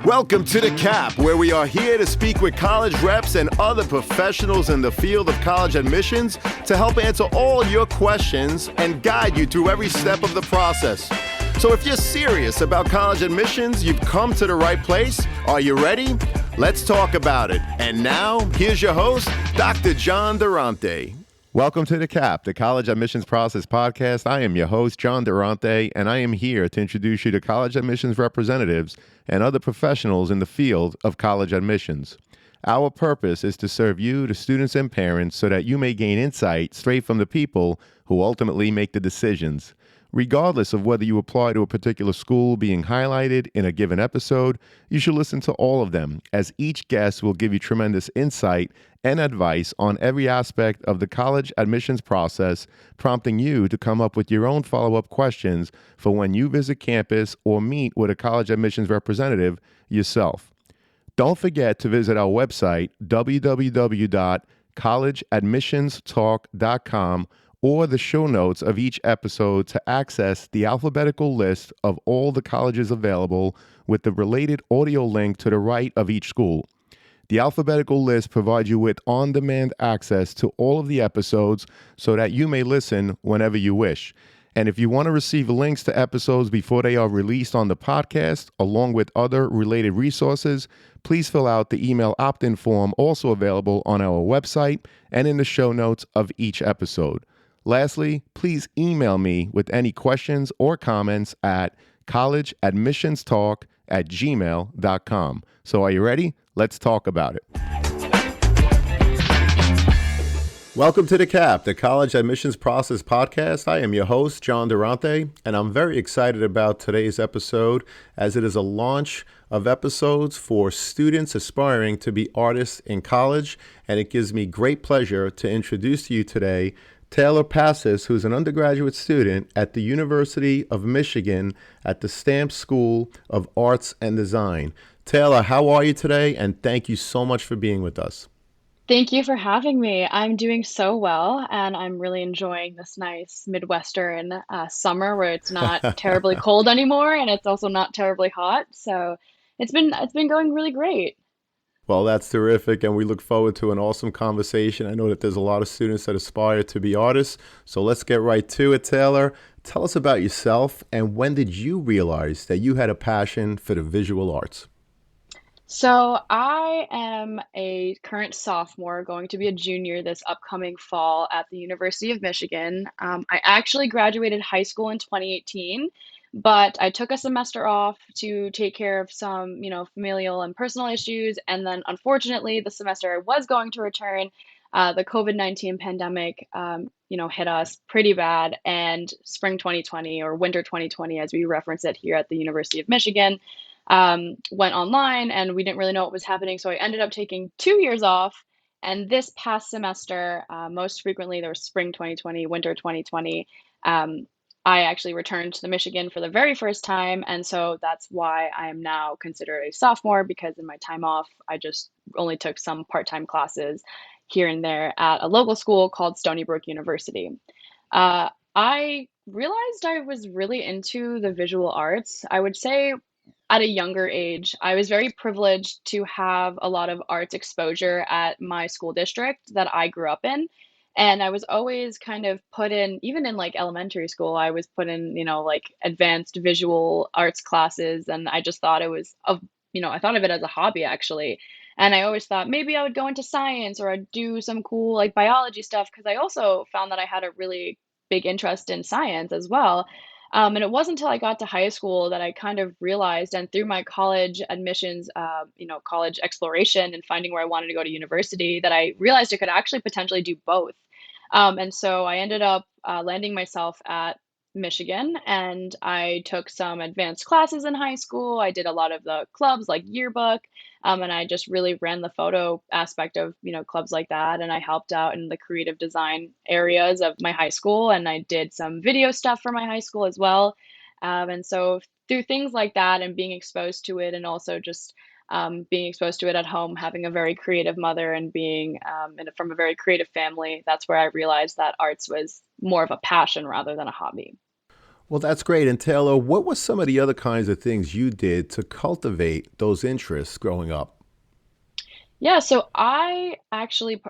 Welcome to The Cap, where we are here to speak with college reps and other professionals in the field of college admissions to help answer all your questions and guide you through every step of the process. So if you're serious about college admissions, you've come to the right place. Are you ready? Let's talk about it. And now, here's your host, Dr. John Durante. Welcome to The Cap, the College Admissions Process Podcast. I am your host, John Durante, and I am here to introduce you to college admissions representatives and other professionals in the field of college admissions. Our purpose is to serve you, the students and parents, so that you may gain insight straight from the people who ultimately make the decisions. Regardless of whether you apply to a particular school being highlighted in a given episode, you should listen to all of them, as each guest will give you tremendous insight and advice on every aspect of the college admissions process, prompting you to come up with your own follow-up questions for when you visit campus or meet with a college admissions representative yourself. Don't forget to visit our website, www.collegeadmissionstalk.com, or the show notes of each episode to access the alphabetical list of all the colleges available with the related audio link to the right of each school. The alphabetical list provides you with on-demand access to all of the episodes so that you may listen whenever you wish. And if you want to receive links to episodes before they are released on the podcast, along with other related resources, please fill out the email opt-in form also available on our website and in the show notes of each episode. Lastly, please email me with any questions or comments at collegeadmissionstalk@gmail.com. So are you ready? Let's talk about it. Welcome to The Cap, the College Admissions Process Podcast. I am your host, John Durante, and I'm very excited about today's episode as it is a launch of episodes for students aspiring to be artists in college, and it gives me great pleasure to introduce to you today Taylor Pacis, who's an undergraduate student at the University of Michigan at the Stamps School of Arts and Design. Taylor, how are you today? And thank you so much for being with us. Thank you for having me. I'm doing so well, and I'm really enjoying this nice Midwestern summer where it's not terribly cold anymore, and it's also not terribly hot. So it's been going really great. Well, that's terrific, and we look forward to an awesome conversation. I know that there's a lot of students that aspire to be artists, so let's get right to it. Taylor, tell us about yourself, and when did you realize that you had a passion for the visual arts? So I am a current sophomore, going to be a junior this upcoming fall at the University of Michigan. I actually graduated high school in 2018, but I took a semester off to take care of some, familial and personal issues. And then unfortunately, the semester I was going to return, the COVID-19 pandemic, hit us pretty bad. And spring 2020 or winter 2020, as we reference it here at the University of Michigan, went online and we didn't really know what was happening. So I ended up taking 2 years off. And this past semester, most frequently, there was spring 2020, winter 2020. I actually returned to the Michigan for the very first time. And so that's why I am now considered a sophomore, because in my time off, I just only took some part-time classes here and there at a local school called Stony Brook University. I realized I was really into the visual arts. I would say at a younger age, I was very privileged to have a lot of arts exposure at my school district that I grew up in. And I was always kind of put in, even in like elementary school, I was put in, like advanced visual arts classes. And I just thought it was, I thought of it as a hobby actually. And I always thought maybe I would go into science or I'd do some cool like biology stuff, because I also found that I had a really big interest in science as well. And it wasn't until I got to high school that I kind of realized, and through my college admissions, college exploration and finding where I wanted to go to university, that I realized I could actually potentially do both. And so I ended up landing myself at Michigan, and I took some advanced classes in high school. I did a lot of the clubs like yearbook, and I just really ran the photo aspect of, clubs like that. And I helped out in the creative design areas of my high school, and I did some video stuff for my high school as well. And so through things like that and being exposed to it, and also just being exposed to it at home, having a very creative mother and being from a very creative family, that's where I realized that arts was more of a passion rather than a hobby. Well, that's great. And Taylor, what were some of the other kinds of things you did to cultivate those interests growing up? Yeah, so I actually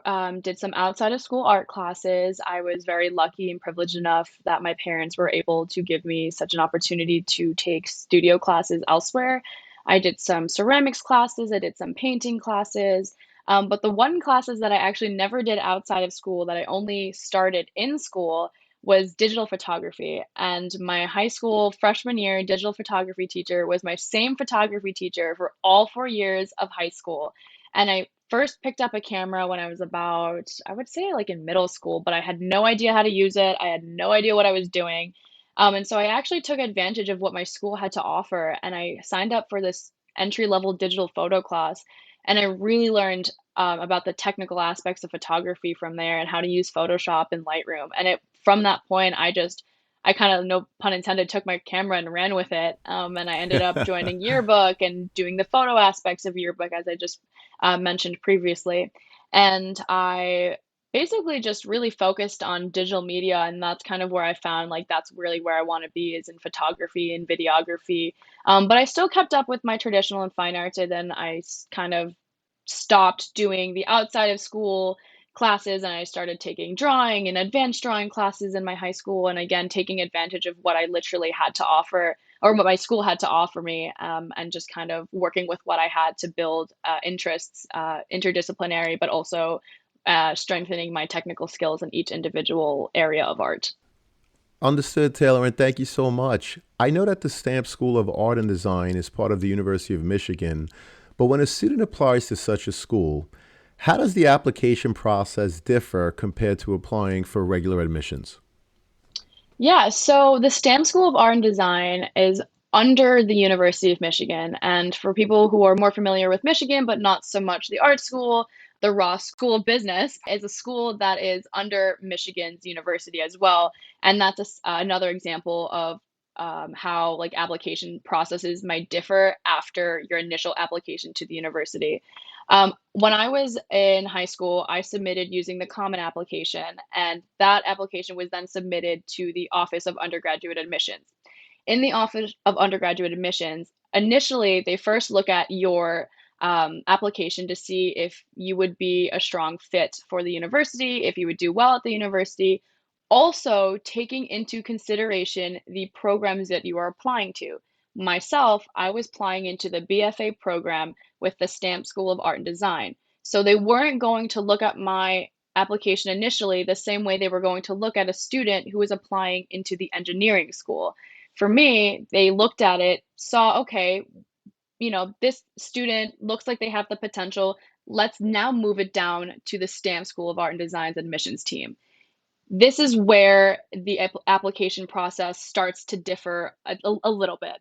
did some outside of school art classes. I was very lucky and privileged enough that my parents were able to give me such an opportunity to take studio classes elsewhere. I did some ceramics classes, I did some painting classes, but the one classes that I actually never did outside of school that I only started in school was digital photography. And my high school freshman year digital photography teacher was my same photography teacher for all 4 years of high school. And I first picked up a camera when I was about, I would say like in middle school, but I had no idea how to use it. I had no idea what I was doing. And so I actually took advantage of what my school had to offer and I signed up for this entry level digital photo class. And I really learned about the technical aspects of photography from there and how to use Photoshop and Lightroom. And from that point, I kind of, no pun intended, took my camera and ran with it. And I ended up joining yearbook and doing the photo aspects of yearbook, as I just mentioned previously. And I basically just really focused on digital media. And that's kind of where I found like that's really where I want to be is in photography and videography. But I still kept up with my traditional and fine arts. And then kind of stopped doing the outside of school classes and I started taking drawing and advanced drawing classes in my high school. And again, taking advantage of what I literally had to offer or what my school had to offer me, and just kind of working with what I had to build interests, interdisciplinary, but also strengthening my technical skills in each individual area of art. Understood, Taylor, and thank you so much. I know that the Stamp School of Art and Design is part of the University of Michigan, but when a student applies to such a school, how does the application process differ compared to applying for regular admissions? Yeah, so the STAM School of Art and Design is under the University of Michigan. And for people who are more familiar with Michigan, but not so much the art school, the Ross School of Business is a school that is under Michigan's university as well. And that's another example of how like application processes might differ after your initial application to the university. When I was in high school, I submitted using the Common Application, and that application was then submitted to the Office of Undergraduate Admissions. In the Office of Undergraduate Admissions, initially they first look at your application to see if you would be a strong fit for the university, if you would do well at the university, also taking into consideration the programs that you are applying to. Myself, I was applying into the BFA program with the Stamp School of Art and Design. So they weren't going to look at my application initially the same way they were going to look at a student who was applying into the engineering school. For me, they looked at it, saw, okay, this student looks like they have the potential. Let's now move it down to the Stamp School of Art and Design's admissions team. This is where the application process starts to differ a little bit.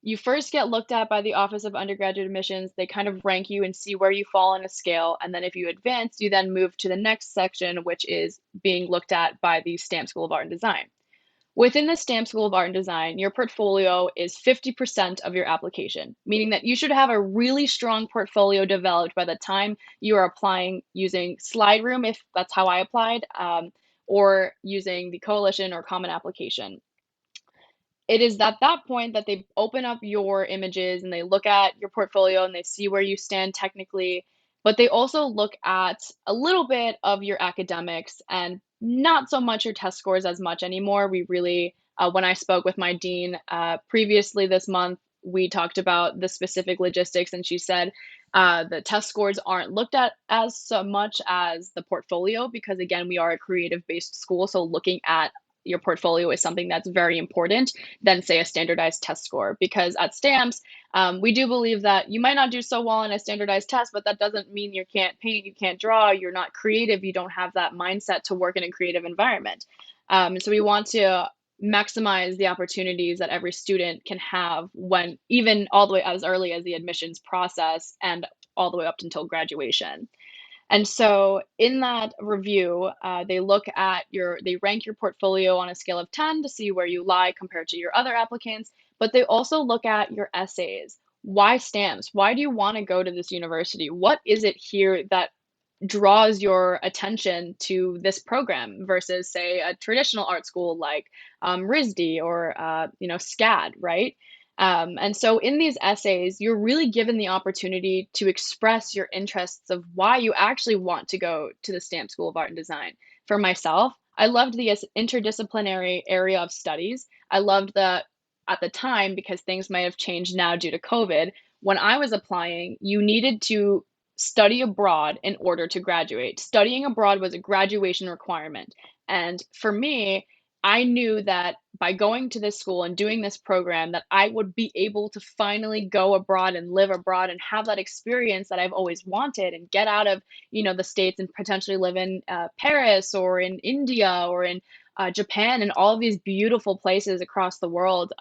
You first get looked at by the Office of Undergraduate Admissions. They kind of rank you and see where you fall on a scale. And then if you advance, you then move to the next section, which is being looked at by the Stamp School of Art and Design. Within the Stamp School of Art and Design, your portfolio is 50% of your application, meaning that you should have a really strong portfolio developed by the time you are applying using SlideRoom, if that's how I applied, or using the Coalition or Common Application. It is at that point that they open up your images and they look at your portfolio and they see where you stand technically, but they also look at a little bit of your academics and not so much your test scores as much anymore. We really, when I spoke with my dean previously this month, we talked about the specific logistics, and she said the test scores aren't looked at as so much as the portfolio because, again, we are a creative based school. So looking at your portfolio is something that's very important than say a standardized test score because at stamps we do believe that you might not do so well in a standardized test, but that doesn't mean you can't paint, you can't draw, you're not creative, you don't have that mindset to work in a creative environment. So we want to maximize the opportunities that every student can have when even all the way as early as the admissions process and all the way up until graduation. And so in that review, they rank your portfolio on a scale of 10 to see where you lie compared to your other applicants, but they also look at your essays. Why stamps? Why do you want to go to this university? What is it here that draws your attention to this program versus, say, a traditional art school like RISD or SCAD, right? And so in these essays, you're really given the opportunity to express your interests of why you actually want to go to the Stamp School of Art and Design. For myself, I loved the interdisciplinary area of studies. I loved the at the time, because things might have changed now due to COVID, when I was applying, you needed to study abroad in order to graduate. Studying abroad was a graduation requirement. And for me, I knew that by going to this school and doing this program that I would be able to finally go abroad and live abroad and have that experience that I've always wanted and get out of, the States and potentially live in Paris or in India or in Japan and all of these beautiful places across the world.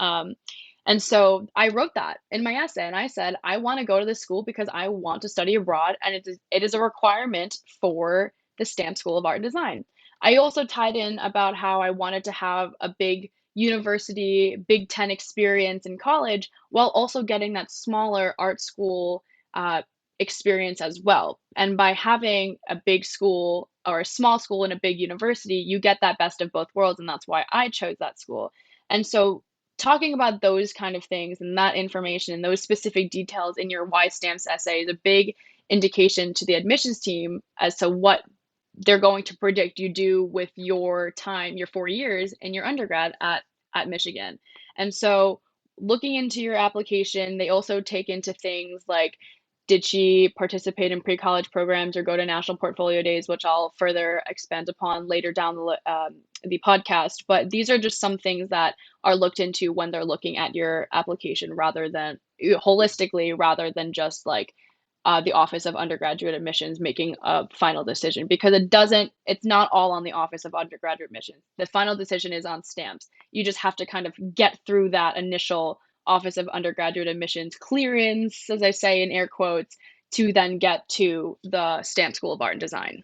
And so I wrote that in my essay, and I said, I want to go to this school because I want to study abroad, and it is a requirement for the Stamp School of Art and Design. I also tied in about how I wanted to have a big university, Big Ten experience in college, while also getting that smaller art school uh, experience as well. And by having a big school or a small school and a big university, you get that best of both worlds, and that's why I chose that school. And so talking about those kind of things and that information and those specific details in your Y stamps essay is a big indication to the admissions team as to what they're going to predict you do with your time, your 4 years in your undergrad at Michigan. And so looking into your application, they also take into things like, did she participate in pre-college programs or go to national portfolio days, which I'll further expand upon later down the podcast. But these are just some things that are looked into when they're looking at your application rather than holistically, rather than just like the Office of Undergraduate Admissions making a final decision, because it's not all on the Office of Undergraduate Admissions. The final decision is on stamps. You just have to kind of get through that initial Office of Undergraduate Admissions clearance, as I say in air quotes, to then get to the Stamp School of Art and Design.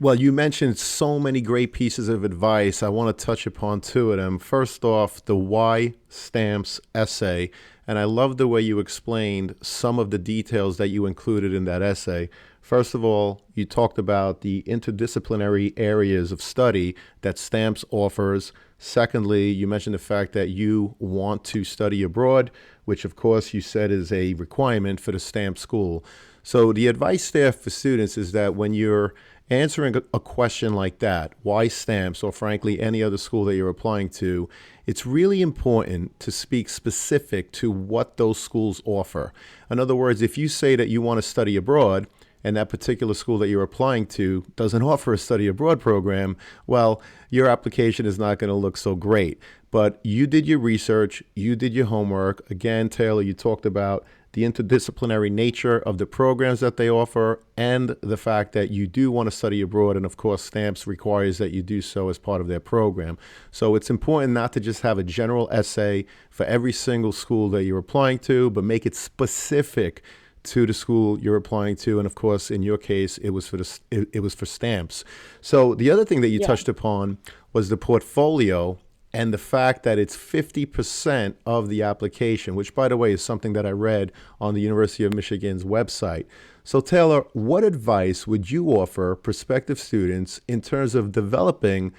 Well, you mentioned so many great pieces of advice. I want to touch upon two of them. First off, the why stamps essay. And I love the way you explained some of the details that you included in that essay. First of all, you talked about the interdisciplinary areas of study that stamps offers. Secondly, you mentioned the fact that you want to study abroad, which of course you said is a requirement for the stamp school. So the advice there for students is that when you're answering a question like that, why stamps, or frankly any other school that you're applying to, it's really important to speak specific to what those schools offer. In other words, if you say that you want to study abroad and that particular school that you're applying to doesn't offer a study abroad program, well, your application is not going to look so great. But you did your research, you did your homework. Again, Taylor, you talked about the interdisciplinary nature of the programs that they offer and the fact that you do want to study abroad. And of course, stamps requires that you do so as part of their program. So it's important not to just have a general essay for every single school that you're applying to, but make it specific to the school you're applying to. And of course, in your case, it was for stamps. So the other thing that you Yeah. touched upon was the portfolio and the fact that it's 50% of the application, which, by the way, is something that I read on the University of Michigan's website. So, Taylor, what advice would you offer prospective students in terms of developing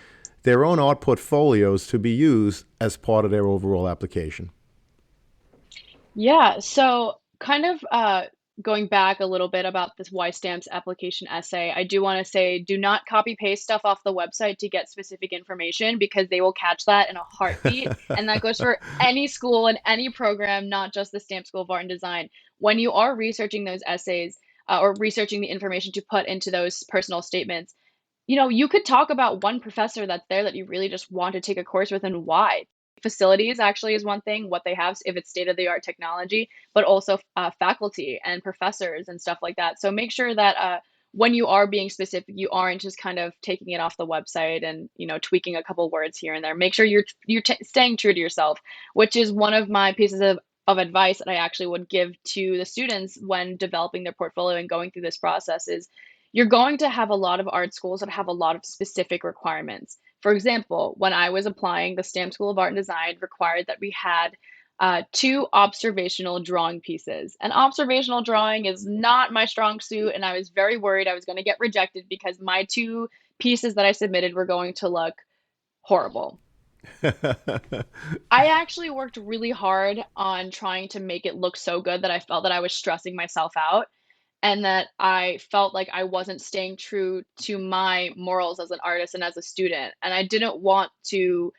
their own art portfolios to be used as part of their overall application? Yeah, so kind of going back a little bit about this Y stamps application essay, I do want to say do not copy paste stuff off the website to get specific information, because they will catch that in a heartbeat. And that goes for any school and any program, not just the Stamp School of Art and Design. When you are researching those essays or researching the information to put into those personal statements, you could talk about one professor that's there that you really just want to take a course with and why. Facilities actually is one thing, what they have, if it's state of the art technology, but also faculty and professors and stuff like that. So make sure that when you are being specific, you aren't just kind of taking it off the website and tweaking a couple words here and there. Make sure you're staying true to yourself, which is one of my pieces of advice that I actually would give to the students when developing their portfolio and going through this process is you're going to have a lot of art schools that have a lot of specific requirements. For example, when I was applying, the Stamp School of Art and Design required that we had two observational drawing pieces. And observational drawing is not my strong suit, and I was very worried I was going to get rejected because my two pieces that I submitted were going to look horrible. I actually worked really hard on trying to make it look so good that I felt that I was stressing myself out and that I felt like I wasn't staying true to my morals as an artist and as a student. And I didn't want to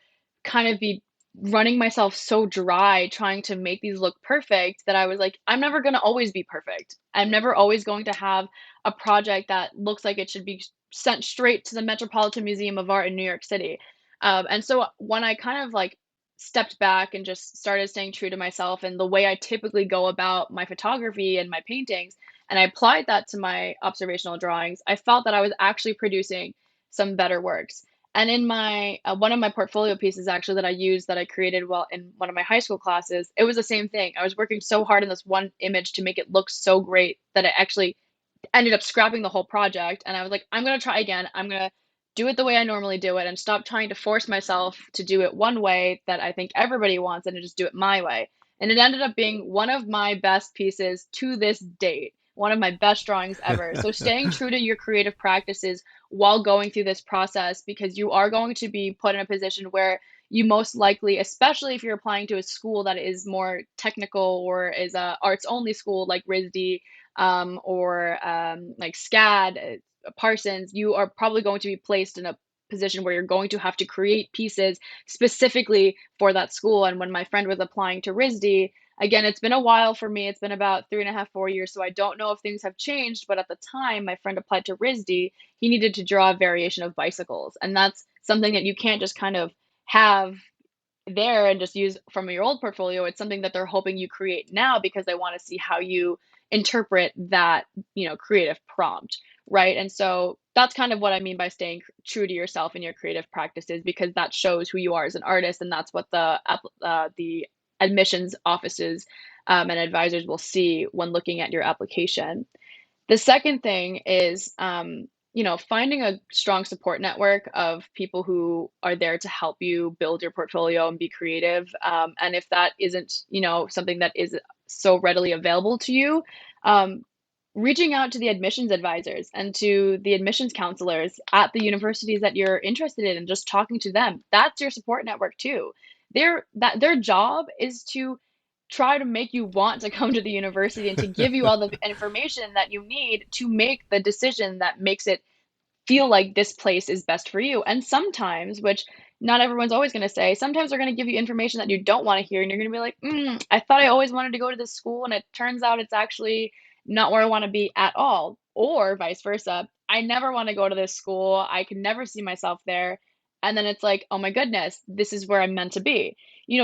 kind of be running myself so dry trying to make these look perfect that I was like, I'm never going to always be perfect. I'm never always going to have a project that looks like it should be sent straight to the Metropolitan Museum of Art in New York City. And so when I kind of like stepped back and just started staying true to myself and the way I typically go about my photography and my paintings, and I applied that to my observational drawings, I felt that I was actually producing some better works. And in my one of my portfolio pieces actually that I used that I created while in one of my high school classes, it was the same thing. I was working so hard in this one image to make it look so great that I actually ended up scrapping the whole project, and I was like, "I'm gonna try again. I'm gonna do it the way I normally do it and stop trying to force myself to do it one way that I think everybody wants and to just do it my way." And it ended up being one of my best pieces to this date, one of my best drawings ever. So staying true to your creative practices while going through this process, because you are going to be put in a position where you most likely, especially if you're applying to a school that is more technical or is a arts only school like RISD, or like SCAD, Parsons, you are probably going to be placed in a position where you're going to have to create pieces specifically for that school. And when my friend was applying to RISD, again, it's been a while for me. It's been about 3.5, 4 years. So I don't know if things have changed. But at the time, my friend applied to RISD, he needed to draw a variation of bicycles. And that's something that you can't just kind of have there and just use from your old portfolio. It's something that they're hoping you create now because they want to see how you interpret that, creative prompt, right? And so that's kind of what I mean by staying true to yourself in your creative practices, because that shows who you are as an artist, and that's what the admissions offices and advisors will see when looking at your application. The second thing is, finding a strong support network of people who are there to help you build your portfolio and be creative. And if that isn't, something that is so readily available to you, um, reaching out to the admissions advisors and to the admissions counselors at the universities that you're interested in and just talking to them. That's your support network too. Their job is to try to make you want to come to the university and to give you all the information that you need to make the decision that makes it feel like this place is best for you. And sometimes, which not everyone's always going to say, sometimes they're going to give you information that you don't want to hear. And you're going to be like, I thought I always wanted to go to this school. And it turns out it's actually not where I want to be at all. Or vice versa. I never want to go to this school. I could never see myself there. And then it's like, oh my goodness, this is where I'm meant to be.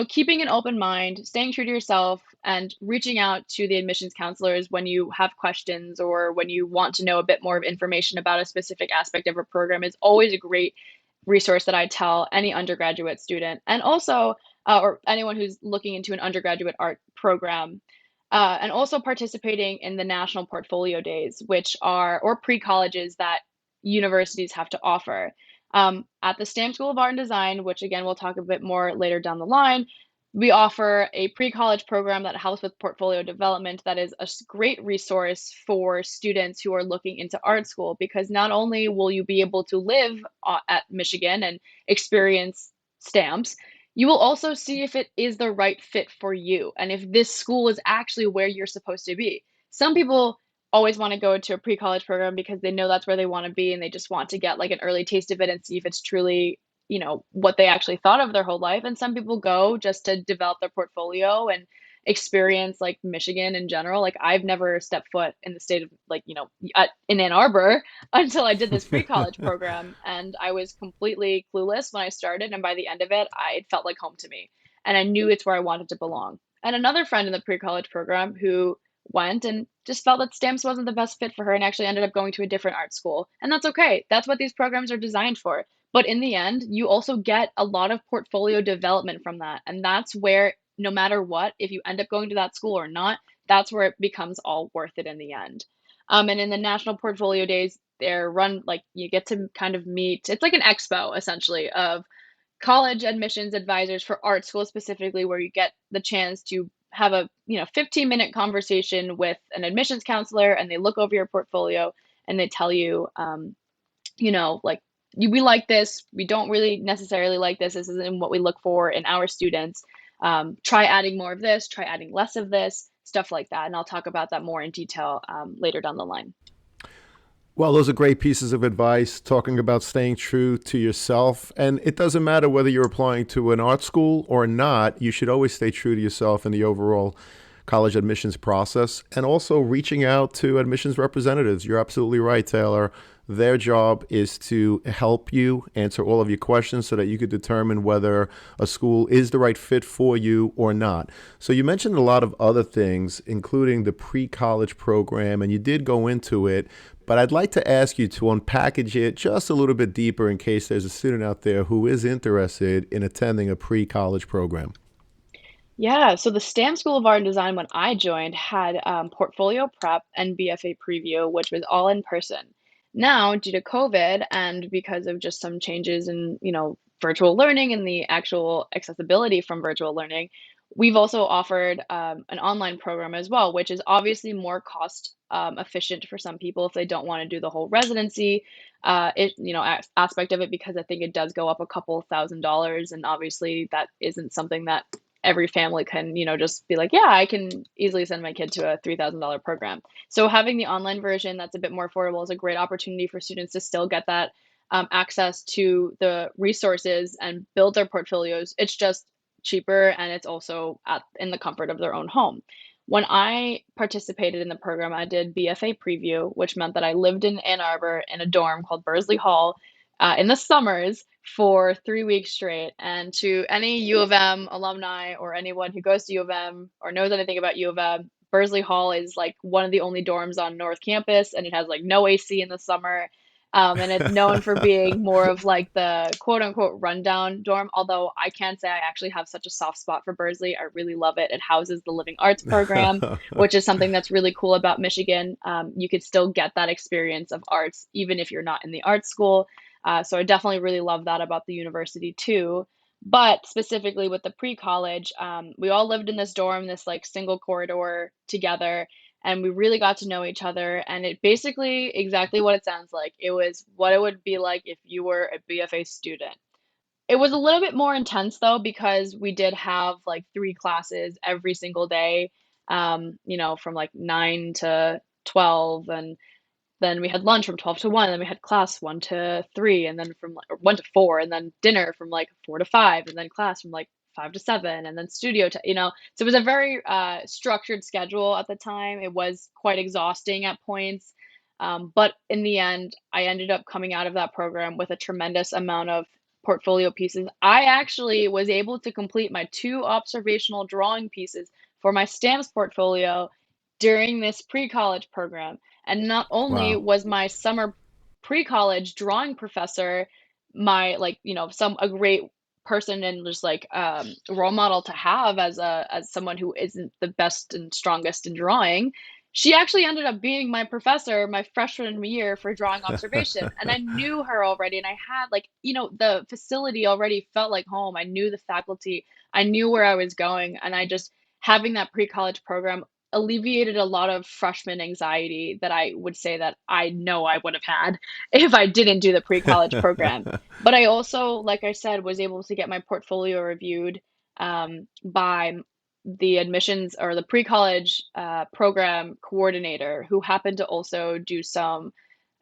Keeping an open mind, staying true to yourself, and reaching out to the admissions counselors when you have questions or when you want to know a bit more of information about a specific aspect of a program is always a great resource that I tell any undergraduate student, and also or anyone who's looking into an undergraduate art program. And also participating in the national portfolio days, which are or pre-colleges that universities have to offer. At the Stamp School of Art and Design, which again we'll talk a bit more later down the line, we offer a pre-college program that helps with portfolio development that is a great resource for students who are looking into art school, because not only will you be able to live at Michigan and experience stamps, you will also see if it is the right fit for you and if this school is actually where you're supposed to be. Some people always want to go to a pre-college program because they know that's where they want to be and they just want to get like an early taste of it and see if it's truly, what they actually thought of their whole life. And some people go just to develop their portfolio and experience like Michigan in general. Like I've never stepped foot in the state of like, in Ann Arbor until I did this pre-college program, and I was completely clueless when I started, and by the end of it, it felt like home to me. And I knew it's where I wanted to belong. And another friend in the pre-college program who went and just felt that stamps wasn't the best fit for her and actually ended up going to a different art school. And that's okay. That's what these programs are designed for. But in the end, you also get a lot of portfolio development from that. And that's where, no matter what, if you end up going to that school or not, that's where it becomes all worth it in the end. And in the national portfolio days, they're run like you get to kind of meet, it's like an expo essentially of college admissions advisors for art school specifically, where you get the chance to have a 15-minute conversation with an admissions counselor, and they look over your portfolio and they tell you, like, we like this, we don't really necessarily like this isn't what we look for in our students. Try adding more of this, try adding less of this, stuff like that. And I'll talk about that more in detail later down the line. Well, those are great pieces of advice talking about staying true to yourself. And it doesn't matter whether you're applying to an art school or not, you should always stay true to yourself in the overall college admissions process and also reaching out to admissions representatives. You're absolutely right, Taylor. Their job is to help you answer all of your questions so that you could determine whether a school is the right fit for you or not. So you mentioned a lot of other things, including the pre-college program, and you did go into it, but I'd like to ask you to unpackage it just a little bit deeper in case there's a student out there who is interested in attending a pre-college program. Yeah, so the STAM School of Art and Design when I joined had portfolio prep and BFA preview, which was all in person. Now, due to COVID and because of just some changes in, virtual learning and the actual accessibility from virtual learning, we've also offered an online program as well, which is obviously more cost efficient for some people if they don't want to do the whole residency aspect of it, because I think it does go up a couple $1,000s, and obviously that isn't something that every family can, just be like, yeah, I can easily send my kid to a $3,000 program. So having the online version that's a bit more affordable is a great opportunity for students to still get that access to the resources and build their portfolios. It's just cheaper, and it's also in the comfort of their own home. When I participated in the program, I did BFA preview, which meant that I lived in Ann Arbor in a dorm called Bursley Hall in the summers for 3 weeks straight. And to any U of M alumni or anyone who goes to U of M or knows anything about U of M, Bursley Hall is like one of the only dorms on North Campus, and it has like no AC in the summer. And it's known for being more of like the quote unquote rundown dorm. Although I can say I actually have such a soft spot for Bursley. I really love it. It houses the Living Arts program, which is something that's really cool about Michigan. You could still get that experience of arts even if you're not in the art school. So I definitely really love that about the university too. But specifically with the pre-college, we all lived in this dorm, this like single corridor together, and we really got to know each other. And it basically exactly what it sounds like. It was what it would be like if you were a BFA student. It was a little bit more intense though, because we did have like three classes every single day, from like 9 to 12, and then we had lunch from 12 to 1, and then we had class 1 to 3, and then from like, or 1 to 4, and then dinner from like 4 to 5, and then class from like 5 to 7, and then studio to, so it was a very structured schedule at the time. It was quite exhausting at points. But in the end, I ended up coming out of that program with a tremendous amount of portfolio pieces. I actually was able to complete my two observational drawing pieces for my stamps portfolio during this pre-college program. And not only Wow. was my summer pre-college drawing professor my like, a great person and just like role model to have as someone who isn't the best and strongest in drawing, she actually ended up being my professor my freshman year for drawing observation. And I knew her already, and I had like, the facility already felt like home. I knew the faculty, I knew where I was going, and I just having that pre-college program alleviated a lot of freshman anxiety that I would say that I know I would have had if I didn't do the pre-college program. But I also, like I said, was able to get my portfolio reviewed by the admissions or the pre-college program coordinator, who happened to also do some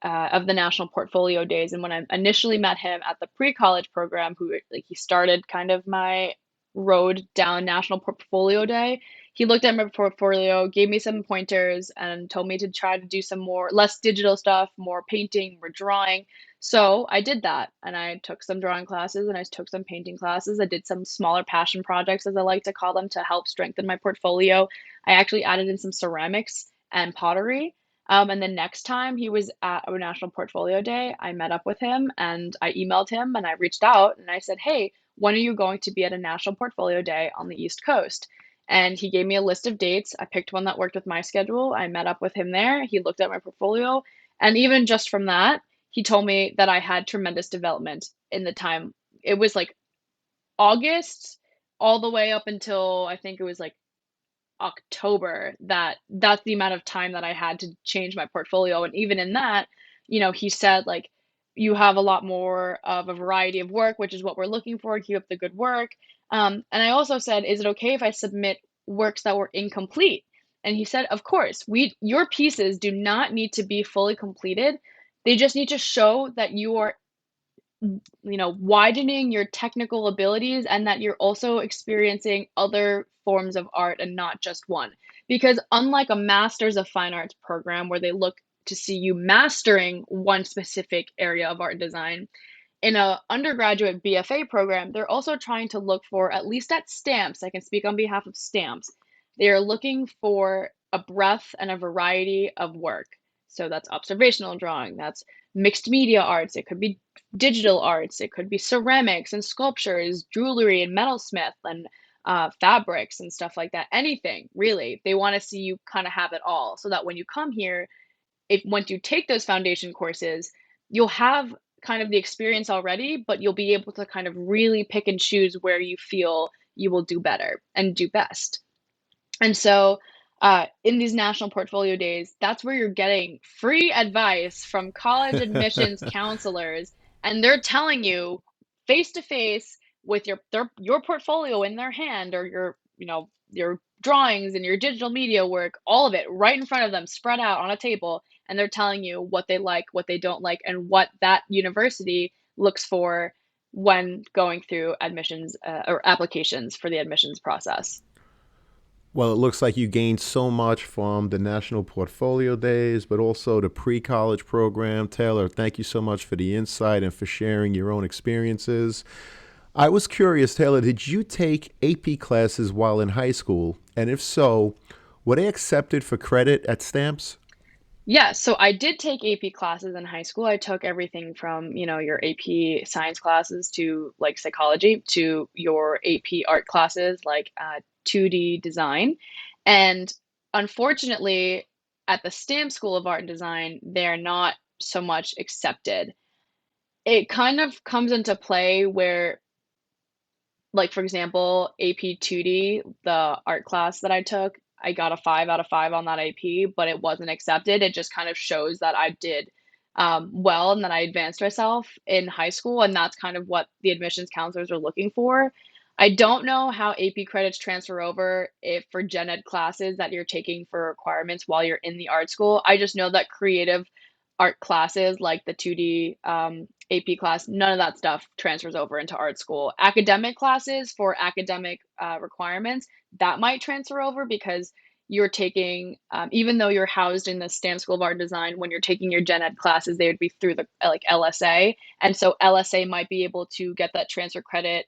of the national portfolio days. And when I initially met him at the pre-college program, who like he started kind of my road down national portfolio day, he looked at my portfolio, gave me some pointers, and told me to try to do some more less digital stuff, more painting, more drawing. So I did that, and I took some drawing classes and I took some painting classes. I did some smaller passion projects, as I like to call them, to help strengthen my portfolio. I actually added in some ceramics and pottery. And the next time he was at a national portfolio day, I met up with him and I emailed him and I reached out and I said, hey, when are you going to be at a national portfolio day on the East Coast? And he gave me a list of dates. I picked one that worked with my schedule. I met up with him there. He looked at my portfolio. And even just from that, he told me that I had tremendous development in the time. It was like August all the way up until I think it was like October, that's the amount of time that I had to change my portfolio. And even in that, he said like you have a lot more of a variety of work, which is what we're looking for. Keep up the good work. And I also said, is it okay if I submit works that were incomplete? And he said, of course, your pieces do not need to be fully completed. They just need to show that you are widening your technical abilities and that you're also experiencing other forms of art and not just one. Because unlike a Masters of Fine Arts program where they look to see you mastering one specific area of art and design, in a undergraduate BFA program, they're also trying to look for, at least at stamps, I can speak on behalf of stamps, they are looking for a breadth and a variety of work. So that's observational drawing, that's mixed media arts, it could be digital arts, it could be ceramics and sculptures, jewelry and metalsmith and fabrics and stuff like that. Anything, really. They want to see you kind of have it all so that when you come here, if once you take those foundation courses, you'll have kind of the experience already, but you'll be able to kind of really pick and choose where you feel you will do better and do best. And so, in these national portfolio days, that's where you're getting free advice from college admissions counselors, and they're telling you face to face with your portfolio in their hand or your drawings and your digital media work, all of it right in front of them, spread out on a table, and they're telling you what they like, what they don't like, and what that university looks for when going through admissions or applications for the admissions process. Well, it looks like you gained so much from the National Portfolio Days, but also the pre college program. Taylor, thank you so much for the insight and for sharing your own experiences. I was curious, Taylor, did you take AP classes while in high school? And if so, were they accepted for credit at Stamps? Yeah, so I did take AP classes in high school. I took everything from, your AP science classes to like psychology to your AP art classes like 2D design. And unfortunately, at the STAM School of Art and Design, they're not so much accepted. It kind of comes into play where, like, for example, AP 2D, the art class that I took, I got a 5 out of 5 on that AP, but it wasn't accepted. It just kind of shows that I did well and that I advanced myself in high school. And that's kind of what the admissions counselors are looking for. I don't know how AP credits transfer over if for gen ed classes that you're taking for requirements while you're in the art school. I just know that creative art classes like the 2D AP class, none of that stuff transfers over into art school. Academic classes for academic requirements, that might transfer over because you're taking, even though you're housed in the STAM School of Art and Design, when you're taking your gen ed classes, they would be through the like LSA. And so LSA might be able to get that transfer credit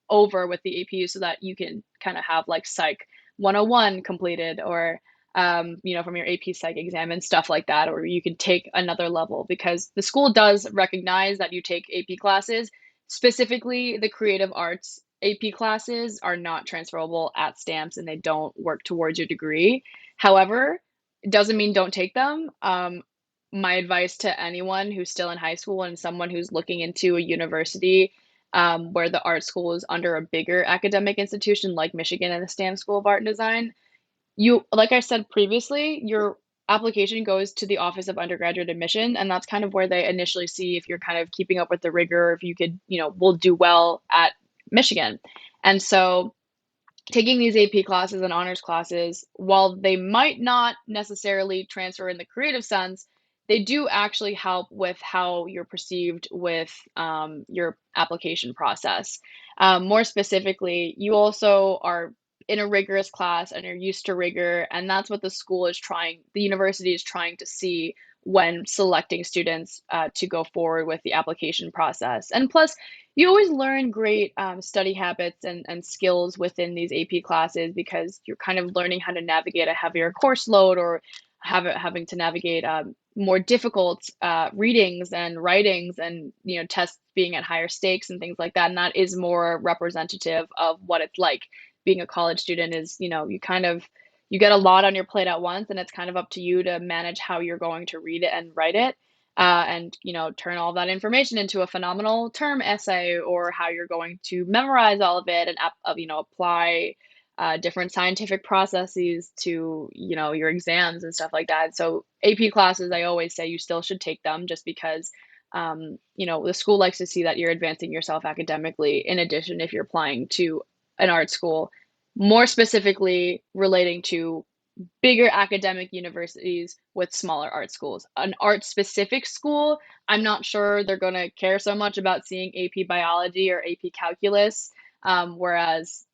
over with the APU so that you can kind of have like Psych 101 completed or from your AP Psych exam and stuff like that, or you can take another level because the school does recognize that you take AP classes. Specifically, the creative arts AP classes are not transferable at stamps and they don't work towards your degree. However, it doesn't mean don't take them. My advice to anyone who's still in high school and someone who's looking into a university where the art school is under a bigger academic institution like Michigan and the STAM School of Art and Design, you like I said previously, your application goes to the Office of Undergraduate Admission, and that's kind of where they initially see if you're kind of keeping up with the rigor, if you could, will do well at Michigan. And so taking these AP classes and honors classes, while they might not necessarily transfer in the creative sense, they do actually help with how you're perceived with your application process. More specifically, you also are in a rigorous class and you're used to rigor, and that's what the university is trying to see when selecting students to go forward with the application process. And plus, you always learn great study habits and skills within these AP classes because you're kind of learning how to navigate a heavier course load or having to navigate more difficult readings and writings and tests being at higher stakes and things like that. And that is more representative of what it's like being a college student. Is you get a lot on your plate at once, and it's kind of up to you to manage how you're going to read it and write it. and turn all that information into a phenomenal term essay, or how you're going to memorize all of it and apply different scientific processes to your exams and stuff like that. So AP classes, I always say you still should take them, just because the school likes to see that you're advancing yourself academically. In addition, if you're applying to an art school, more specifically relating to bigger academic universities with smaller art schools. An art specific school, I'm not sure they're going to care so much about seeing AP biology or AP calculus. Whereas,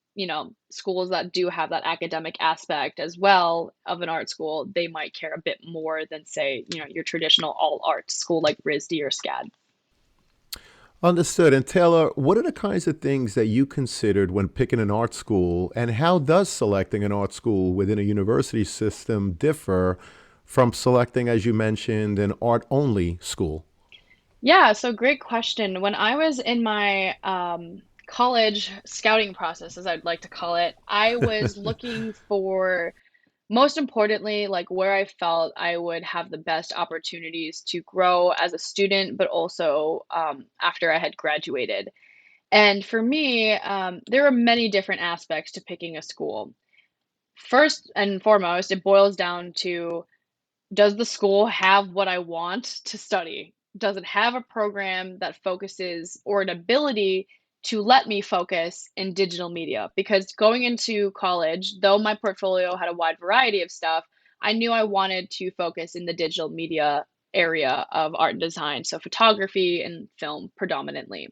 schools that do have that academic aspect as well of an art school, they might care a bit more than, say, your traditional all art school like RISD or SCAD. Understood. And Taylor, what are the kinds of things that you considered when picking an art school, and how does selecting an art school within a university system differ from selecting, as you mentioned, an art only school? Yeah, so great question. When I was in my college scouting process, as I'd like to call it, I was looking for, most importantly, like where I felt I would have the best opportunities to grow as a student, but also after I had graduated. And for me, there are many different aspects to picking a school. First and foremost, it boils down to, does the school have what I want to study? Does it have a program that focuses, or an ability to let me focus in digital media? Because going into college, though my portfolio had a wide variety of stuff, I knew I wanted to focus in the digital media area of art and design, so photography and film predominantly.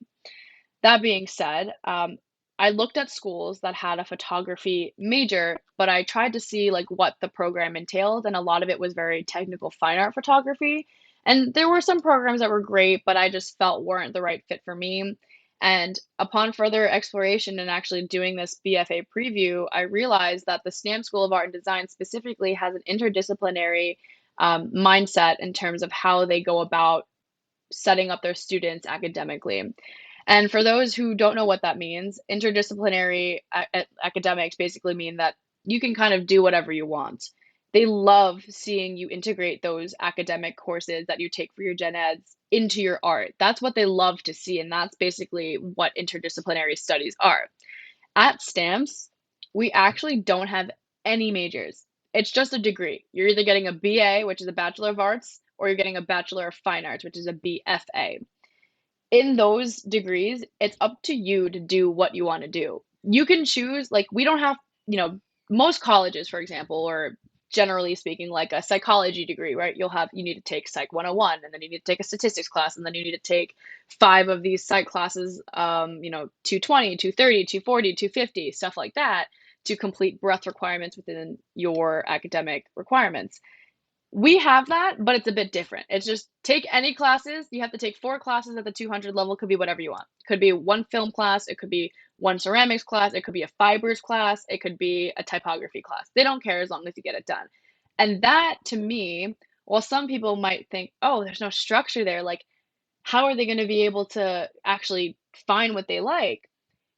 That being said, I looked at schools that had a photography major, but I tried to see like what the program entailed, and a lot of it was very technical fine art photography. And there were some programs that were great, but I just felt weren't the right fit for me. And upon further exploration and actually doing this BFA preview, I realized that the Stamp School of Art and Design specifically has an interdisciplinary mindset in terms of how they go about setting up their students academically. And for those who don't know what that means, interdisciplinary academics basically mean that you can kind of do whatever you want. They love seeing you integrate those academic courses that you take for your gen eds into your art. That's what they love to see, and that's basically what interdisciplinary studies are. At STAMPS, we actually don't have any majors. It's just a degree. You're either getting a BA, which is a Bachelor of Arts, or you're getting a Bachelor of Fine Arts, which is a BFA. In those degrees, it's up to you to do what you want to do. You can choose, like, we don't have, most colleges, for example, or generally speaking, like a psychology degree, right? You need to take Psych 101, and then you need to take a statistics class, and then you need to take five of these psych classes, 220, 230, 240, 250, stuff like that, to complete breadth requirements within your academic requirements. We have that, but it's a bit different. It's just take any classes. You have to take four classes at the 200 level. Could be whatever you want. Could be one film class. It could be one ceramics class. It could be a fibers class. It could be a typography class. They don't care as long as you get it done. And that, to me, while some people might think, oh, there's no structure there, like, how are they going to be able to actually find what they like?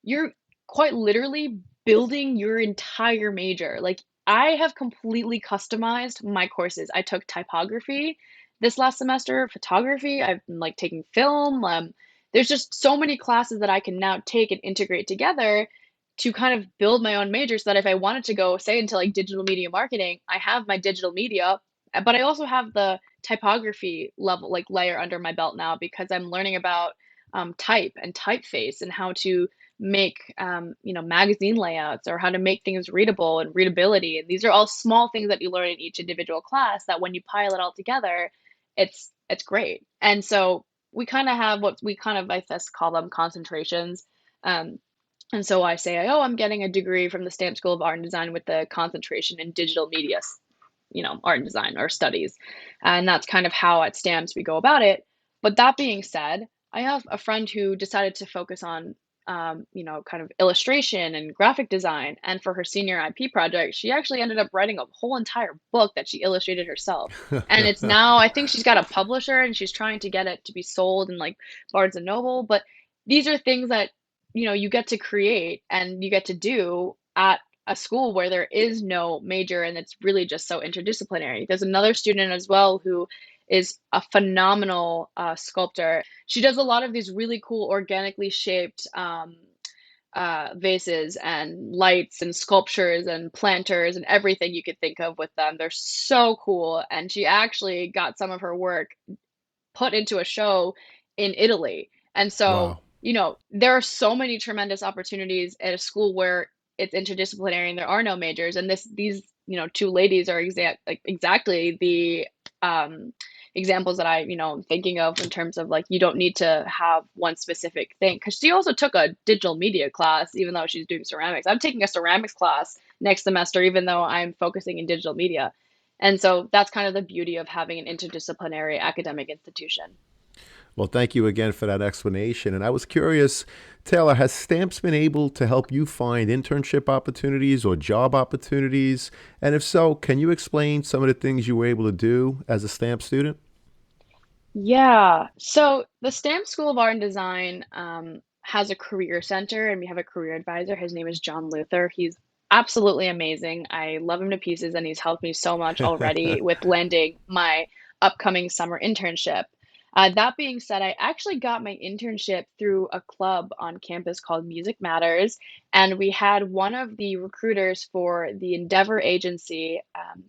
You're quite literally building your entire major. Like, I have completely customized my courses. I took typography this last semester, photography, I've been like taking film. There's just so many classes that I can now take and integrate together to kind of build my own major, so that if I wanted to go, say, into like digital media marketing, I have my digital media, but I also have the typography level, like layer under my belt now, because I'm learning about type and typeface, and how to make magazine layouts, or how to make things readable and readability. And these are all small things that you learn in each individual class, that when you pile it all together, it's great. And so we kind of have what we kind of, I guess, call them concentrations. um, and so I say, oh, I'm getting a degree from the Stamp School of Art and Design with the concentration in digital media, art and design or studies. And that's kind of how at Stamps we go about it. But that being said, I have a friend who decided to focus on, kind of illustration and graphic design. And for her senior IP project, she actually ended up writing a whole entire book that she illustrated herself. And it's now, I think she's got a publisher, and she's trying to get it to be sold in like Barnes and Noble. But these are things that, you get to create and you get to do at a school where there is no major, and it's really just so interdisciplinary. There's another student as well who is a phenomenal sculptor. She does a lot of these really cool organically shaped vases and lights and sculptures and planters and everything you could think of with them. They're so cool. And she actually got some of her work put into a show in Italy. And so, Wow. there are so many tremendous opportunities at a school where it's interdisciplinary and there are no majors. And these, two ladies are exactly the um, examples that I'm thinking of in terms of like you don't need to have one specific thing. Because she also took a digital media class, even though she's doing ceramics. I'm taking a ceramics class next semester, even though I'm focusing in digital media. And so that's kind of the beauty of having an interdisciplinary academic institution. Well, thank you again for that explanation. And I was curious, Taylor, has Stamps been able to help you find internship opportunities or job opportunities? And if so, can you explain some of the things you were able to do as a Stamp student? Yeah. So the Stamp School of Art and Design has a career center, and we have a career advisor. His name is John Luther. He's absolutely amazing. I love him to pieces, and he's helped me so much already with landing my upcoming summer internship. That being said, I actually got my internship through a club on campus called Music Matters, and we had one of the recruiters for the Endeavor agency.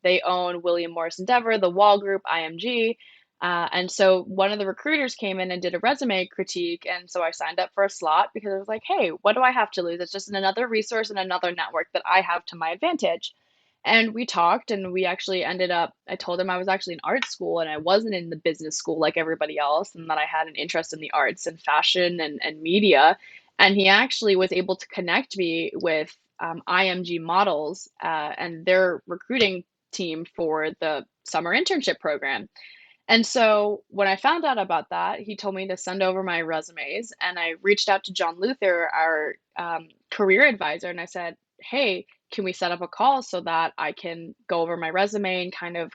They own William Morris Endeavor, the Wall Group, IMG. And so one of the recruiters came in and did a resume critique. And so I signed up for a slot because I was like, hey, what do I have to lose? It's just another resource and another network that I have to my advantage. And we talked, and we actually ended up, I told him I was actually in art school and I wasn't in the business school like everybody else, and that I had an interest in the arts and fashion and media. And he actually was able to connect me with IMG Models and their recruiting team for the summer internship program. And so when I found out about that, he told me to send over my resumes, and I reached out to John Luther, our career advisor, and I said, "Hey, can we set up a call so that I can go over my resume and kind of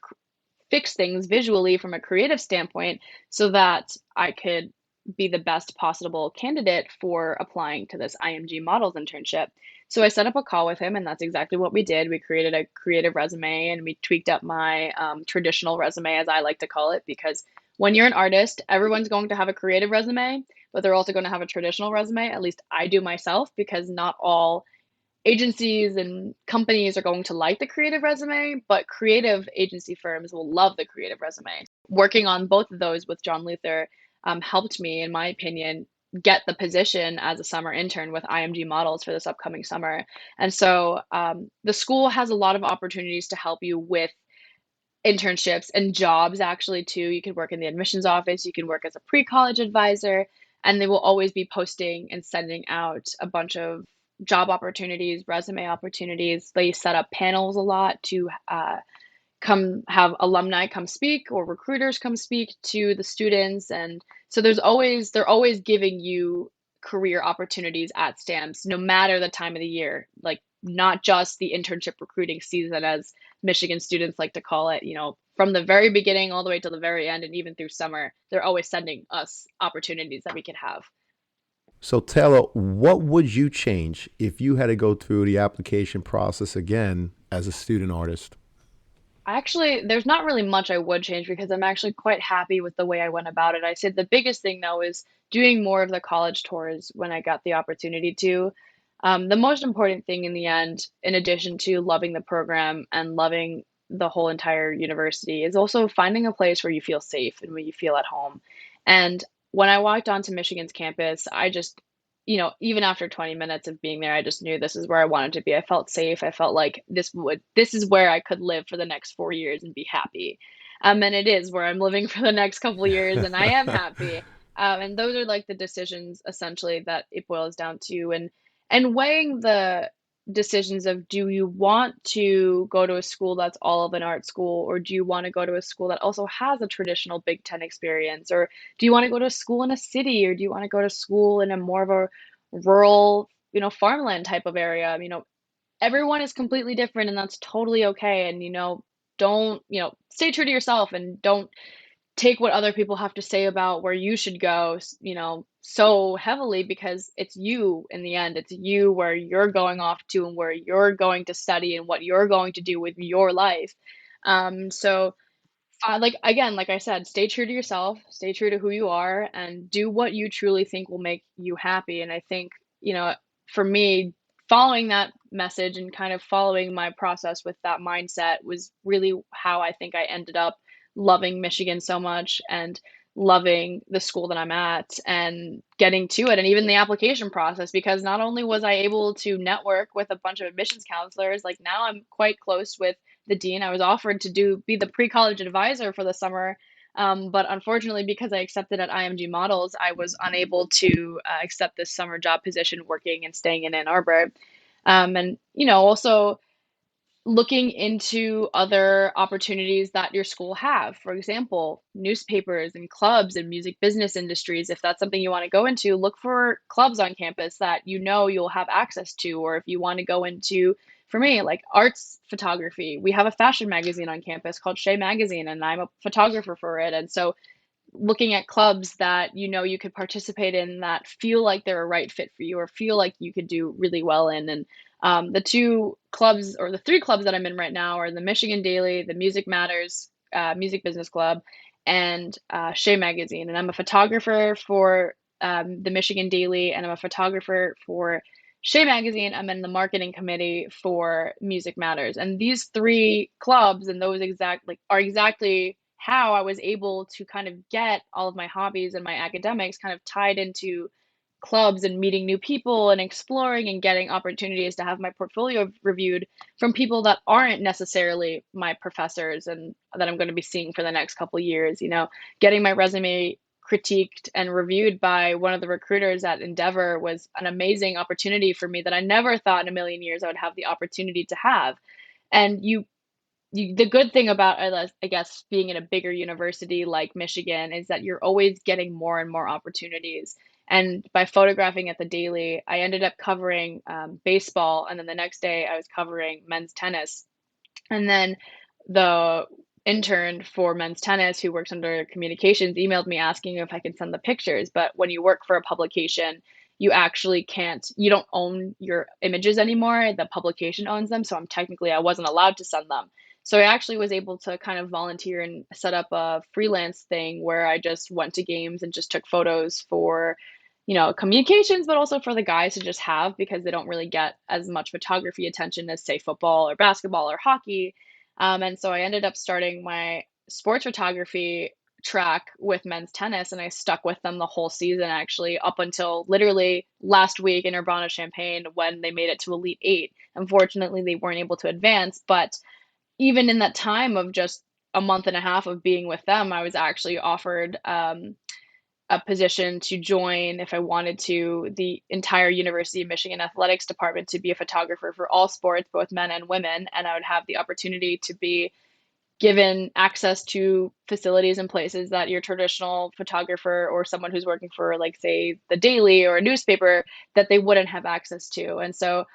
fix things visually from a creative standpoint so that I could be the best possible candidate for applying to this IMG Models internship?" So I set up a call with him, and that's exactly what we did. We created a creative resume and we tweaked up my traditional resume, as I like to call it, because when you're an artist, everyone's going to have a creative resume, but they're also going to have a traditional resume. At least I do myself, because not all agencies and companies are going to like the creative resume, but creative agency firms will love the creative resume. Working on both of those with John Luther helped me, in my opinion, get the position as a summer intern with IMG Models for this upcoming summer. And so the school has a lot of opportunities to help you with internships and jobs actually too. You can work in the admissions office, you can work as a pre-college advisor, and they will always be posting and sending out a bunch of job opportunities, resume opportunities. They set up panels a lot to come have alumni come speak or recruiters come speak to the students. And so they're always giving you career opportunities at Stamps no matter the time of the year, like not just the internship recruiting season, as Michigan students like to call it. From the very beginning all the way to the very end, and even through summer, they're always sending us opportunities that we could have. So, Taylor, what would you change if you had to go through the application process again as a student artist? Actually, there's not really much I would change because I'm actually quite happy with the way I went about it. I said the biggest thing though is doing more of the college tours when I got the opportunity to. The most important thing in the end, in addition to loving the program and loving the whole entire university, is also finding a place where you feel safe and where you feel at home. And when I walked onto Michigan's campus, I just, even after 20 minutes of being there, I just knew this is where I wanted to be. I felt safe. I felt like this is where I could live for the next 4 years and be happy. And it is where I'm living for the next couple of years, and I am happy. And those are like the decisions essentially that it boils down to, and weighing the decisions of, do you want to go to a school that's all of an art school, or do you want to go to a school that also has a traditional Big Ten experience, or do you want to go to school in a city, or do you want to go to school in a more of a rural, farmland type of area? Everyone is completely different, and that's totally okay. And don't, stay true to yourself, and don't take what other people have to say about where you should go, so heavily, because it's you in the end. It's you where you're going off to, and where you're going to study, and what you're going to do with your life. So Like again, like I said, stay true to yourself, stay true to who you are, and do what you truly think will make you happy. And I think, for me, following that message and kind of following my process with that mindset was really how I think I ended up loving Michigan so much and loving the school that I'm at and getting to it and even the application process because not only was I able to network with a bunch of admissions counselors, like now I'm quite close with the dean. I was offered to be the pre-college advisor for the summer, but unfortunately, because I accepted at IMG Models, I was unable to accept this summer job position working and staying in Ann Arbor. And also looking into other opportunities that your school have. For example, newspapers and clubs and music business industries. If that's something you want to go into, look for clubs on campus that you'll have access to. Or if you want to go into, for me, like arts photography, we have a fashion magazine on campus called Shea Magazine, and I'm a photographer for it. And so looking at clubs that you could participate in that feel like they're a right fit for you or feel like you could do really well in. And the two clubs or the three clubs that I'm in right now are the Michigan Daily, the Music Matters Music Business Club, and Shea Magazine. And I'm a photographer for the Michigan Daily, and I'm a photographer for Shea Magazine. I'm in the marketing committee for Music Matters, and these three clubs and those are exactly how I was able to kind of get all of my hobbies and my academics kind of tied into clubs and meeting new people and exploring and getting opportunities to have my portfolio reviewed from people that aren't necessarily my professors and that I'm going to be seeing for the next couple of years. Getting my resume critiqued and reviewed by one of the recruiters at Endeavor was an amazing opportunity for me that I never thought in a million years I would have the opportunity to have. And the good thing about, I guess, being in a bigger university like Michigan is that you're always getting more and more opportunities. And by photographing at the Daily, I ended up covering baseball, and then the next day I was covering men's tennis. And then the intern for men's tennis who works under communications emailed me asking if I could send the pictures. But when you work for a publication, you don't own your images anymore. The publication owns them. So I wasn't allowed to send them. So I actually was able to kind of volunteer and set up a freelance thing where I just went to games and just took photos for, communications, but also for the guys to just have because they don't really get as much photography attention as, say, football or basketball or hockey. And so I ended up starting my sports photography track with men's tennis, and I stuck with them the whole season, actually, up until literally last week in Urbana-Champaign when they made it to Elite Eight. Unfortunately, they weren't able to advance, but even in that time of just a month and a half of being with them, I was actually offered a position to join if I wanted to the entire University of Michigan athletics department to be a photographer for all sports, both men and women. And I would have the opportunity to be given access to facilities and places that your traditional photographer or someone who's working for, like, say, the Daily or a newspaper, that they wouldn't have access to. And so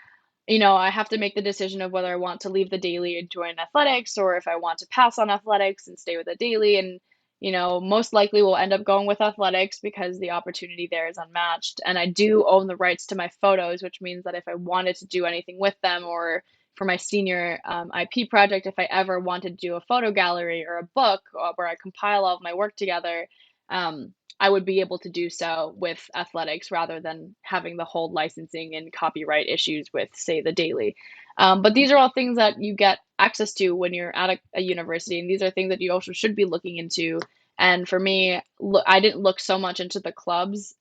I have to make the decision of whether I want to leave the Daily and join athletics or if I want to pass on athletics and stay with the Daily. And, most likely we'll end up going with athletics because the opportunity there is unmatched. And I do own the rights to my photos, which means that if I wanted to do anything with them or for my senior IP project, if I ever wanted to do a photo gallery or a book where I compile all of my work together, I would be able to do so with athletics rather than having the whole licensing and copyright issues with, say, the Daily. But these are all things that you get access to when you're at a university, and these are things that you also should be looking into. And for me, I didn't look so much into the clubs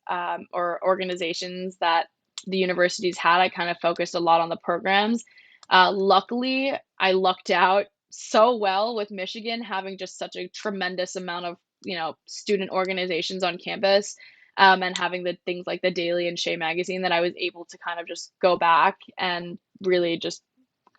or organizations that the universities had. I kind of focused a lot on the programs. Luckily, I lucked out so well with Michigan having just such a tremendous amount of student organizations on campus, and having the things like the Daily and Shea Magazine that I was able to kind of just go back and really just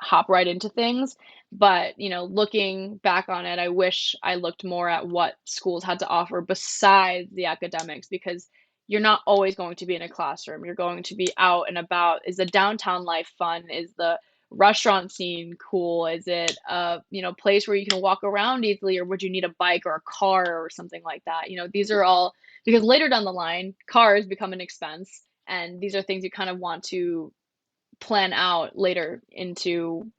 hop right into things. But, looking back on it, I wish I looked more at what schools had to offer besides the academics because you're not always going to be in a classroom. You're going to be out and about. Is the downtown life fun? Is the restaurant scene cool? Is it a, place where you can walk around easily, or would you need a bike or a car or something like that? These are all because later down the line, cars become an expense, and these are things you kind of want to plan out later into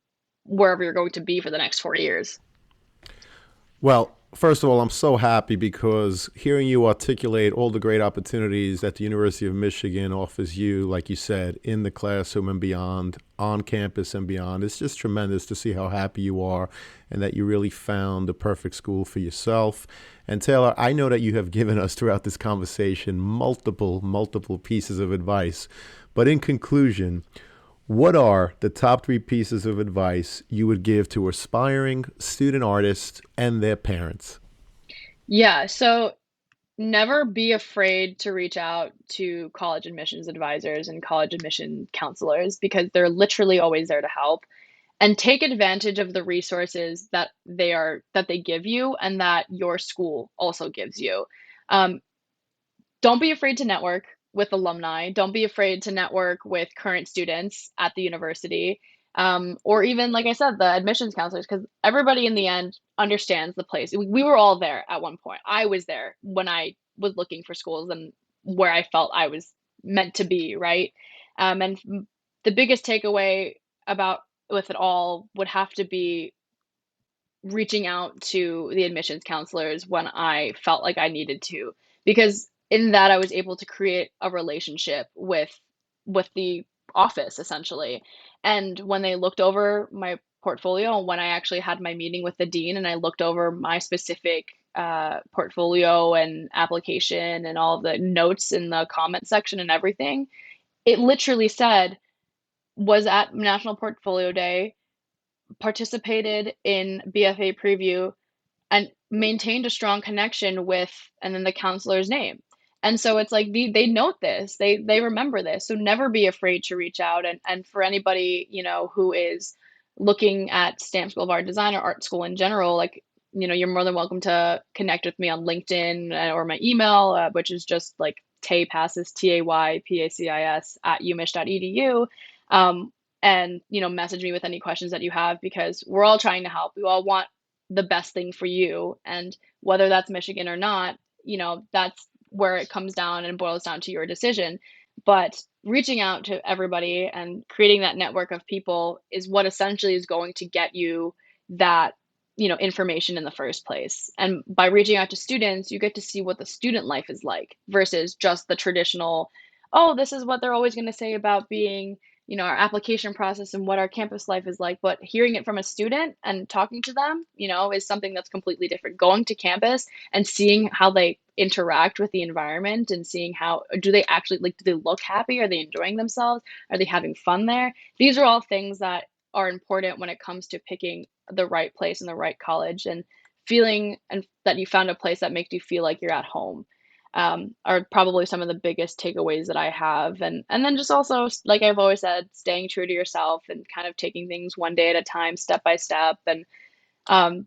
wherever you're going to be for the next 4 years. Well, First of all, I'm so happy because hearing you articulate all the great opportunities that the University of Michigan offers you, like you said, in the classroom and beyond, on campus and beyond, it's just tremendous to see how happy you are and that you really found the perfect school for yourself. And Taylor, I know that you have given us throughout this conversation multiple pieces of advice. But in conclusion, what are the top three pieces of advice you would give to aspiring student artists and their parents? Yeah, so never be afraid to reach out to college admissions advisors and college admission counselors because they're literally always there to help. And take advantage of the resources that they give you and that your school also gives you. Um, don't be afraid to network with alumni. Don't be afraid to network with current students at the university, or even, like I said, the admissions counselors, because everybody in the end understands the place. We were all there at one point. I was there when I was looking for schools and where I felt I was meant to be, right? And the biggest takeaway about with it all would have to be reaching out to the admissions counselors when I felt like I needed to, because in that I was able to create a relationship with the office essentially. And when they looked over my portfolio and when I actually had my meeting with the dean and I looked over my specific portfolio and application and all the notes in the comment section and everything, it literally said was at National Portfolio Day, participated in BFA preview, and maintained a strong connection with and then the counselor's name. And so it's like they note this, they remember this. So never be afraid to reach out. And for anybody, who is looking at Stamp School of Art Design or art school in general, like, you're more than welcome to connect with me on LinkedIn or my email, which is just like Pacis, TAYPACIS at umich.edu. Um, and message me with any questions that you have because we're all trying to help. We all want the best thing for you. And whether that's Michigan or not, that's where it comes down and boils down to your decision. But reaching out to everybody and creating that network of people is what essentially is going to get you that, information in the first place. And by reaching out to students, you get to see what the student life is like versus just the traditional, oh, this is what they're always going to say about being our application process and what our campus life is like. But hearing it from a student and talking to them, is something that's completely different. Going to campus and seeing how they interact with the environment and seeing how do they actually like, do they look happy? Are they enjoying themselves? Are they having fun there? These are all things that are important when it comes to picking the right place and the right college and feeling and that you found a place that makes you feel like you're at home, are probably some of the biggest takeaways that I have. And then just also, like I've always said, staying true to yourself and kind of taking things one day at a time, step by step. And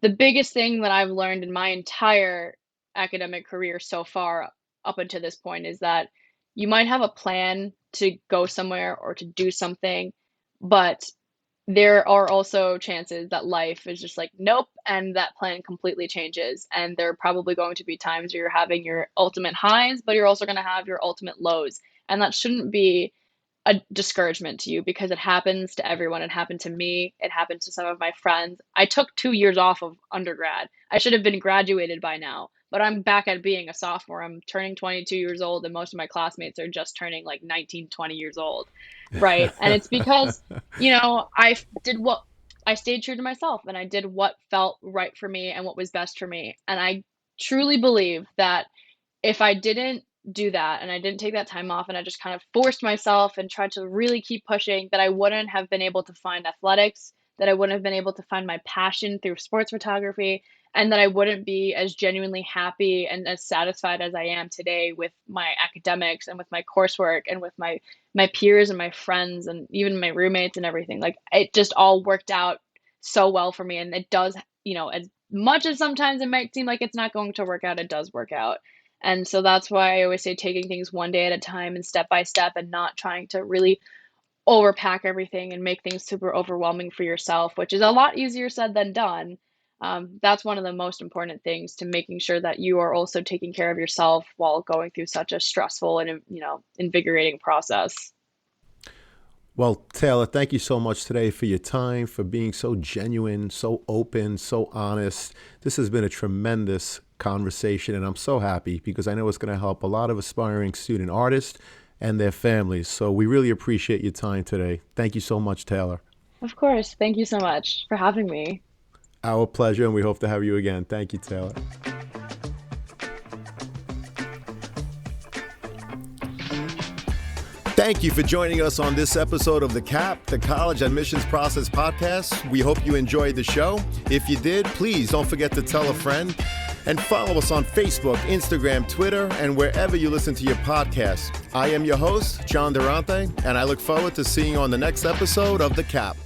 the biggest thing that I've learned in my entire academic career so far up until this point is that you might have a plan to go somewhere or to do something, but there are also chances that life is just like, nope, and that plan completely changes. And there are probably going to be times where you're having your ultimate highs, but you're also going to have your ultimate lows. And that shouldn't be a discouragement to you because it happens to everyone. It happened to me. It happened to some of my friends. I took 2 years off of undergrad. I should have been graduated by now, but I'm back at being a sophomore. I'm turning 22 years old, and most of my classmates are just turning like 19, 20 years old. Right. And it's because, I did what I stayed true to myself and I did what felt right for me and what was best for me. And I truly believe that if I didn't do that and I didn't take that time off and I just kind of forced myself and tried to really keep pushing, that I wouldn't have been able to find athletics, that I wouldn't have been able to find my passion through sports photography, and that I wouldn't be as genuinely happy and as satisfied as I am today with my academics and with my coursework and with my peers and my friends and even my roommates and everything. Like it just all worked out so well for me, and it does, as much as sometimes it might seem like it's not going to work out, it does work out. And so that's why I always say taking things one day at a time and step by step and not trying to really overpack everything and make things super overwhelming for yourself, which is a lot easier said than done. That's one of the most important things to making sure that you are also taking care of yourself while going through such a stressful and invigorating process. Well, Taylor, thank you so much today for your time, for being so genuine, so open, so honest. This has been a tremendous conversation, and I'm so happy because I know it's going to help a lot of aspiring student artists and their families. So we really appreciate your time today. Thank you so much, Taylor. Of course. Thank you so much for having me. Our pleasure, and we hope to have you again. Thank you, Taylor. Thank you for joining us on this episode of The CAP, the College Admissions Process Podcast. We hope you enjoyed the show. If you did, please don't forget to tell a friend and follow us on Facebook, Instagram, Twitter, and wherever you listen to your podcast. I am your host, John Durante, and I look forward to seeing you on the next episode of The CAP.